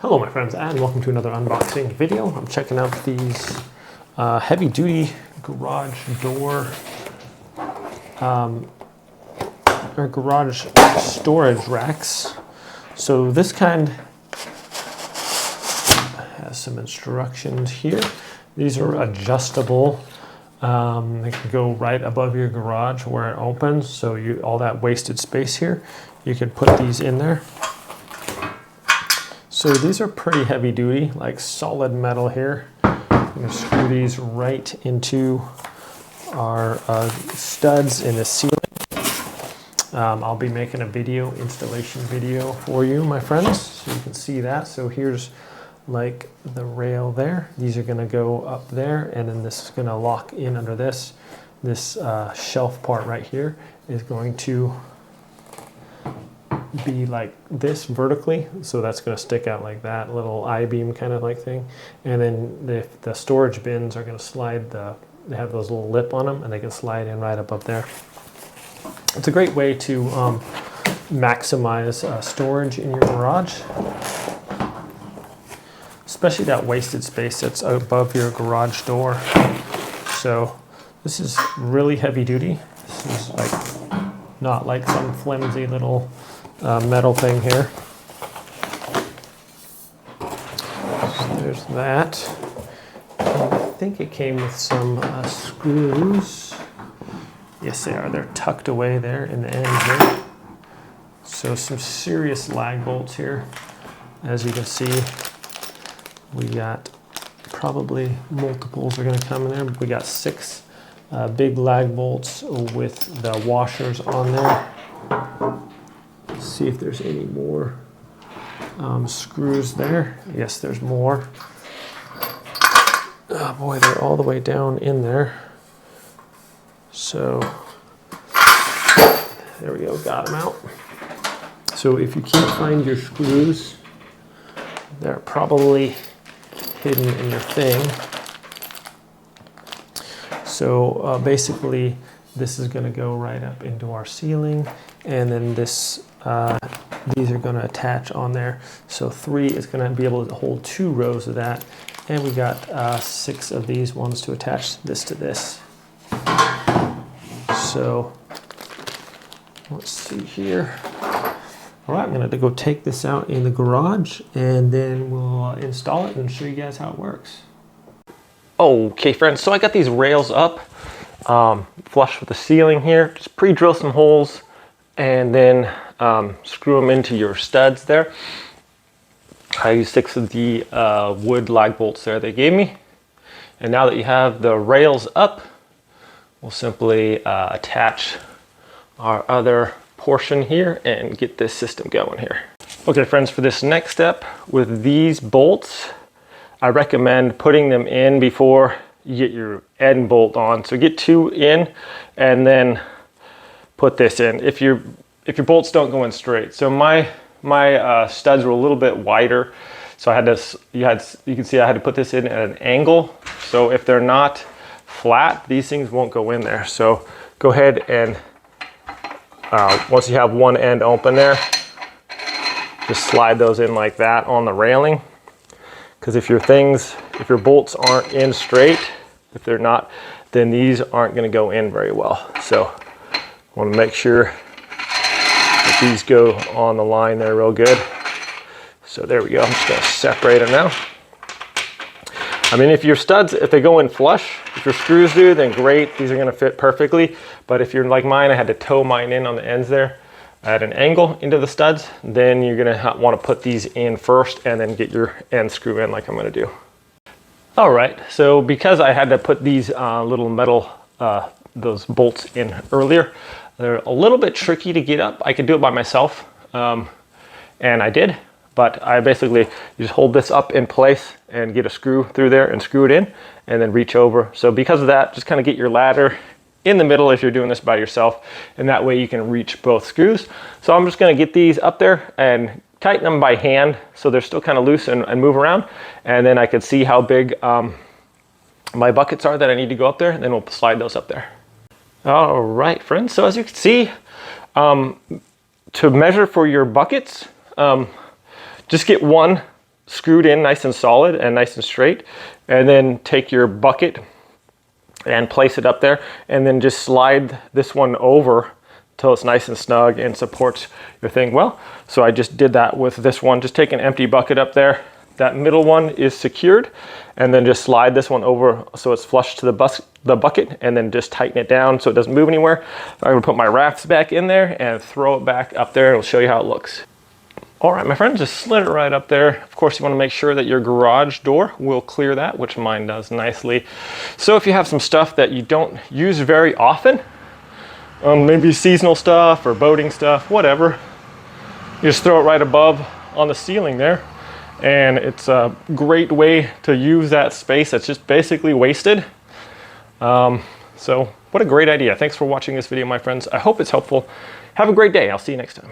Hello my friends, and welcome to another unboxing video. I'm checking out these heavy duty garage door or garage storage racks. So this kind has some instructions here. These are adjustable. They can go right above your garage where it opens, so all that wasted space here, you can put these in there. So these are pretty heavy duty, like solid metal here. I'm going to screw these right into our studs in the ceiling. I'll be making a installation video for you, my friends, so you can see that. So here's like the rail there. These are going to go up there, and then this is going to lock in under this. This shelf part right here is going to be like this vertically, so that's going to stick out like that, little I-beam kind of like thing. And then the storage bins are going to slide, they have those little lip on them, and they can slide in right up there. It's a great way to maximize storage in your garage, especially that wasted space that's above your garage door. So this is really heavy duty. This is like not like some flimsy little metal thing here. So there's that. And I think it came with some screws. Yes, they are. They're tucked away there in the end here. So some serious lag bolts here. As you can see, we got probably multiples are going to come in there. We got 6 big lag bolts with the washers on there. See if there's any more screws there. Yes, there's more. Oh boy, they're all the way down in there. So there we go, got them out. So if you can't find your screws, they're probably hidden in your thing. So basically this is going to go right up into our ceiling, and then this these are going to attach on there. So 3 is going to be able to hold 2 rows of that, and we got 6 of these ones to attach this to this. So let's see here. All right, I'm going to go take this out in the garage, and then we'll install it and show you guys how it works. Okay friends, so I got these rails up flush with the ceiling here. Just pre-drill some holes and then screw them into your studs there. I used 6 of the wood lag bolts there they gave me. And now that you have the rails up, we'll simply attach our other portion here and get this system going here. Okay friends, for this next step with these bolts, I recommend putting them in before you get your end bolt on. So get 2 in and then put this in if your bolts don't go in straight. So my studs were a little bit wider, so I had to you can see I had to put this in at an angle. So if they're not flat, these things won't go in there. So go ahead and once you have one end open there, just slide those in like that on the railing. Because if your bolts aren't in straight, if they're not, then these aren't going to go in very well. So I want to make sure that these go on the line there real good. So there we go. I'm just going to separate them now. I mean, if your studs, if they go in flush, if your screws do, then great. These are going to fit perfectly. But if you're like mine, I had to toe mine in on the ends there at an angle into the studs, then you're going to want to put these in first and then get your end screw in like I'm going to do. All right, so because I had to put these little metal, those bolts in earlier, they're a little bit tricky to get up. I could do it by myself, and I did, but I basically just hold this up in place and get a screw through there and screw it in and then reach over. So because of that, just kind of get your ladder in the middle if you're doing this by yourself, and that way you can reach both screws. So I'm just going to get these up there and tighten them by hand so they're still kind of loose and move around, and then I can see how big my buckets are that I need to go up there, and then we'll slide those up there. All right friends, so as you can see, to measure for your buckets, just get one screwed in nice and solid and nice and straight. And then take your bucket and place it up there, and then just slide this one over till it's nice and snug and supports your thing well. So I just did that with this one. Just take an empty bucket up there. That middle one is secured, and then just slide this one over so it's flush to the bucket, and then just tighten it down so it doesn't move anywhere. I'm gonna put my rafts back in there and throw it back up there, and I'll show you how it looks. All right, my friend, just slid it right up there. Of course, you wanna make sure that your garage door will clear that, which mine does nicely. So if you have some stuff that you don't use very often, maybe seasonal stuff or boating stuff, whatever, you just throw it right above on the ceiling there. And it's a great way to use that space that's just basically wasted. So what a great idea. Thanks for watching this video, my friends. I hope it's helpful. Have a great day. I'll see you next time.